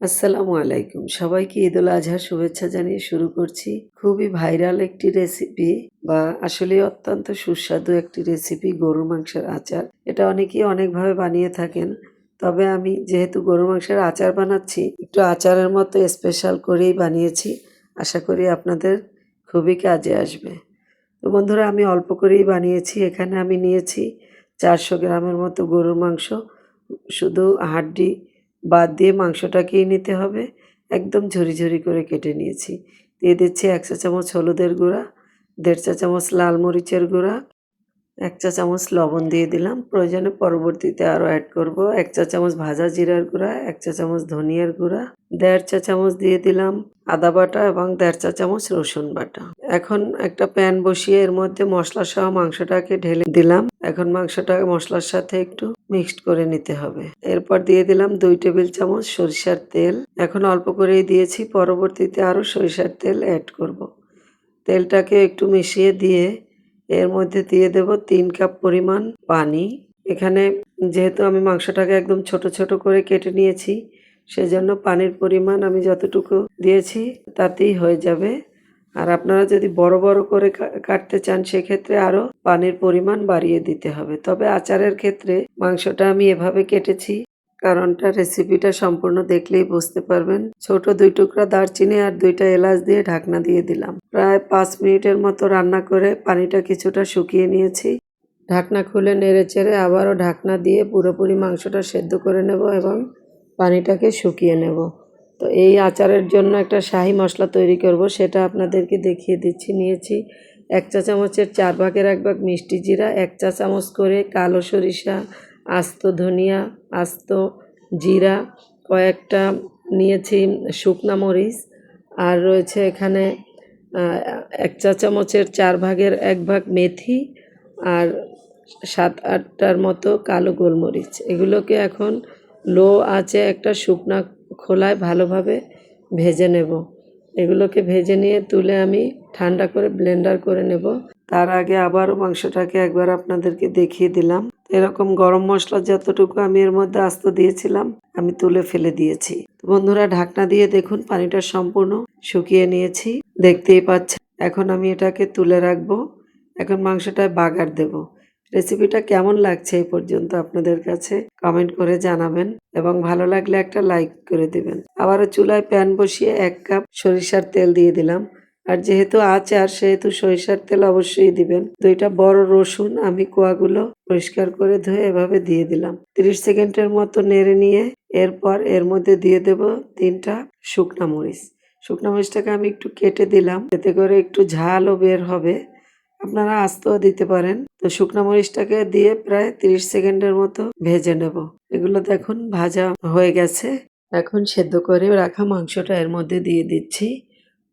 আসসালামু আলাইকুম। সবাইকে ঈদুল আজহার শুভেচ্ছা জানিয়ে শুরু করছি। খুবই ভাইরাল একটি রেসিপি বা আসলে অত্যন্ত সুস্বাদু একটি রেসিপি গরুর মাংসের আচার। এটা অনেকেই অনেকভাবে বানিয়ে থাকেন। তবে আমি যেহেতু গরুর মাংসের আচার বানাচ্ছি, একটু আচারের মতো স্পেশাল করেই বানিয়েছি। আশা করি আপনাদের খুবই কাজে আসবে। তো বন্ধুরা, আমি অল্প করেই বানিয়েছি। এখানে আমি নিয়েছি 400 গ্রামের মতো গরুর মাংস। শুধু হাড্ডি বাদ দিয়ে মাংসটাকেই নিতে হবে। একদম ঝুরি ঝুরি করে কেটে নিয়েছি। দিয়ে দিচ্ছি 1 চা চামচ হলুদের গুঁড়া, 1.5 চা চামচ লাল মরিচের গুঁড়া, 1 চা চামচ লবণ দিয়ে দিলাম। প্রয়োজনে পরবর্তীতে আরও অ্যাড করব। 1 চা চামচ ভাজা জিরার গুঁড়া, 1 চা চামচ ধনিয়ার গুঁড়া, 1.5 চা চামচ দিয়ে দিলাম আদা বাটা এবং 1.5 চা চামচ রসুন বাটা। এখন একটা প্যান বসিয়ে এর মধ্যে মশলা সহ মাংসটাকে ঢেলে দিলাম। এখন মাংসটা মশলার সাথে একটু মিক্সড করে নিতে হবে। এরপর দিয়ে দিলাম 2 টেবিল চামচ সরিষার তেল। এখন অল্প করেই দিয়েছি, পরবর্তীতে আরও সরিষার তেল অ্যাড করব। তেলটাকে একটু মিশিয়ে দিয়ে এর মধ্যে দিয়ে দেব 3 কাপ পরিমাণ পানি। এখানে যেহেতু আমি মাংসটাকে একদম ছোট ছোট করে কেটে নিয়েছি, সেজন্য পানির পরিমাণ আমি যতটুকু দিয়েছি তাতেই হয়ে যাবে। আর আপনারা যদি বড় বড় করে কাটতে চান, সেক্ষেত্রে আরও পানির পরিমাণ বাড়িয়ে দিতে হবে। তবে আচারের ক্ষেত্রে মাংসটা আমি এভাবে কেটেছি, কারণটা রেসিপিটা সম্পূর্ণ দেখলেই বুঝতে পারবেন। ছোট 2 টুকরা দারচিনি আর 2টা এলাচ দিয়ে ঢাকনা দিয়ে দিলাম। প্রায় 5 মিনিটের মতো রান্না করে পানিটা কিছুটা শুকিয়ে নিয়েছি। ঢাকনা খুলে নেড়েচেড়ে আবারও ঢাকনা দিয়ে পুরোপুরি মাংসটা সেদ্ধ করে নেব এবং পানিটাকে শুকিয়ে নেব। তো এই আচারের জন্য একটা শাহি মশলা তৈরি করব, সেটা আপনাদেরকে দেখিয়ে দিচ্ছি। নিয়েছি 1 চা চামচের 4 ভাগের 1 ভাগ মিষ্টি জিরা, 1 চা চামচ করে কালো সরিষা, আস্ত ধনিয়া, আস্ত জিরা, কয়েকটা নিয়েছি শুকনা মরিচ, আর রয়েছে এখানে 1 চা চামচের 4 ভাগের 1 ভাগ মেথি, আর 7-8টার মতো কালো গোলমরিচ। এগুলোকে এখন লো আঁচে একটা শুকনা খোলায় ভালোভাবে ভেজে নেব। এগুলোকে ভেজে নিয়ে তুলে আমি ঠান্ডা করে ব্লেন্ডার করে নেব। তার আগে আবারও মাংসটাকে একবার আপনাদেরকে দেখিয়ে দিলাম। এরকম গরম মশলা যতটুকু আমি এর মধ্যে আস্ত দিয়েছিলাম, আমি তুলে ফেলে দিয়েছি। বন্ধুরা, ঢাকনা দিয়ে দেখুন পানিটা সম্পূর্ণ শুকিয়ে নিয়েছি, দেখতেই পাচ্ছেন। এখন আমি এটাকে তুলে রাখবো। এখন মাংসটায় বাগার দেব। রেসিপিটা কেমন লাগছে এই পর্যন্ত আপনাদের কাছে কমেন্ট করে জানাবেন এবং ভালো লাগলে একটা লাইক করে দিবেন। আবারও চুলায় প্যান বসিয়ে 1 কাপ সরিষার তেল দিয়ে দিলাম। আর যেহেতু আচার, সেহেতু সরিষার তেল অবশ্যই দিবেন। 2টা বড় রসুন আমি কোয়াগুলো পরিষ্কার করে ধুয়ে এভাবে দিয়ে দিলাম। 30 সেকেন্ডের মতো নেড়ে নিয়ে এরপর এর মধ্যে দিয়ে দেব 3টা শুকনা মরিচ। শুকনা মরিচটাকে আমি একটু কেটে দিলাম, এতে করে একটু ঝালও বের হবে। আপনারা আস্তেও দিতে পারেন। তো শুকনো মরিচটাকে দিয়ে প্রায় 30 সেকেন্ডের মতো ভেজে নেব। এগুলো দেখুন ভাজা হয়ে গেছে। এখন সেদ্ধ করে রাখা মাংসটা এর মধ্যে দিয়ে দিচ্ছি।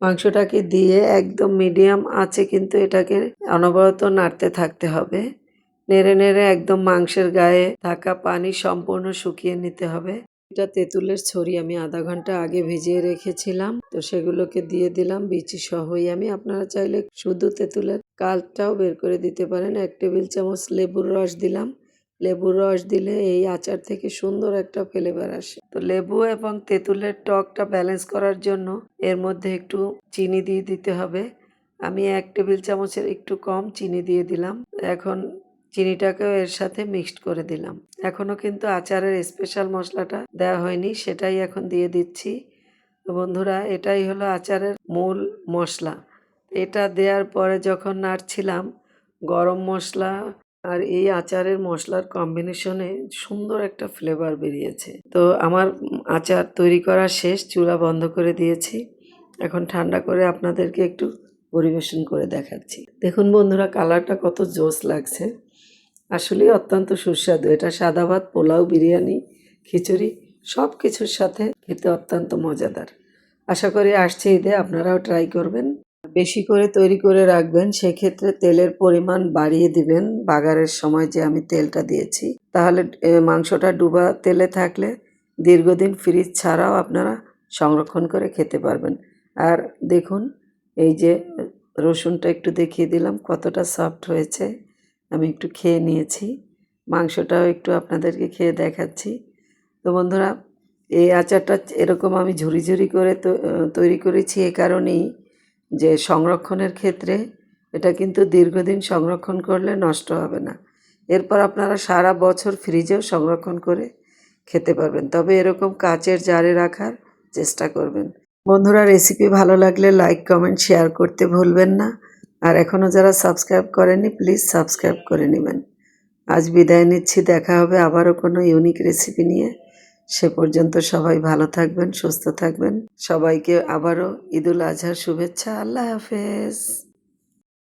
মাংসটাকে দিয়ে একদম মিডিয়াম আঁচে কিন্তু এটাকে অনবরত নাড়তে থাকতে হবে। নেড়ে নেড়ে একদম মাংসের গায়ে থাকা পানি সম্পূর্ণ শুকিয়ে নিতে হবে। এটা তেঁতুলের ছড়ি আমি আধা ঘন্টা আগে ভিজিয়ে রেখেছিলাম, তো সেগুলোকে দিয়ে দিলাম বিচি সহই। আমি আপনারা চাইলে শুধু তেঁতুলের কালটাও বের করে দিতে পারেন। 1 টেবিল চামচ লেবুর রস দিলাম। লেবুর রস দিলে এই আচার থেকে সুন্দর একটা ফ্লেভার আসে। তো লেবু এবং তেঁতুলের টকটা ব্যালেন্স করার জন্য এর মধ্যে একটু চিনি দিয়ে দিতে হবে। আমি 1 টেবিল চামচের একটু কম চিনি দিয়ে দিলাম। এখন চিনিটাকেও এর সাথে মিক্সড করে দিলাম। এখনও কিন্তু আচারের স্পেশাল মশলাটা দেওয়া হয়নি, সেটাই এখন দিয়ে দিচ্ছি। তো বন্ধুরা, এটাই হলো আচারের মূল মশলা। এটা দেওয়ার পরে যখন নাড়ছিলাম, গরম মশলা আর এই আচারের মশলার কম্বিনেশনে সুন্দর একটা ফ্লেভার বেরিয়েছে। তো আমার আচার তৈরি করা শেষ, চুলা বন্ধ করে দিয়েছি। এখন ঠান্ডা করে আপনাদেরকে একটু পরিবেশন করে দেখাচ্ছি। দেখুন বন্ধুরা, কালারটা কত জোস লাগছে। আসলেই অত্যন্ত সুস্বাদু। এটা সাদা ভাত, পোলাও, বিরিয়ানি, খিচুড়ি সব কিছুর সাথে খেতে অত্যন্ত মজাদার। আশা করি আসছে ঈদে আপনারাও ট্রাই করবেন। বেশি করে তৈরি করে রাখবেন, সেক্ষেত্রে তেলের পরিমাণ বাড়িয়ে দিবেন বাগারের সময় যে আমি তেলটা দিয়েছি। তাহলে মাংসটা ডুবা তেলে থাকলে দীর্ঘদিন ফ্রিজ ছাড়াও আপনারা সংরক্ষণ করে খেতে পারবেন। আর দেখুন, এই যে রসুনটা একটু দেখিয়ে দিলাম কতটা সফট হয়েছে। আমি একটু খেয়ে নিয়েছি, মাংসটাও একটু আপনাদেরকে খেয়ে দেখাচ্ছি। তো বন্ধুরা, এই আচারটা এরকম আমি ঝুরি ঝুরি করে তৈরি করেছি এ কারণেই যে সংরক্ষণের ক্ষেত্রে এটা কিন্তু দীর্ঘদিন সংরক্ষণ করলে নষ্ট হবে না। এরপর আপনারা সারা বছর ফ্রিজেও সংরক্ষণ করে খেতে পারবেন, তবে এরকম কাচের জারে রাখার চেষ্টা করবেন। বন্ধুরা, রেসিপি ভালো লাগলে লাইক কমেন্ট শেয়ার করতে ভুলবেন না। আর এখনও যারা সাবস্ক্রাইব করেননি প্লিজ সাবস্ক্রাইব করে নেবেন। আজ বিদায় নিচ্ছি, দেখা হবে আবারও কোনো ইউনিক রেসিপি নিয়ে। সে পর্যন্ত সবাই ভালো থাকবেন, সুস্থ থাকবেন। সবাইকে আবারও ঈদুল আজহার শুভেচ্ছা। আল্লাহ হাফেজ।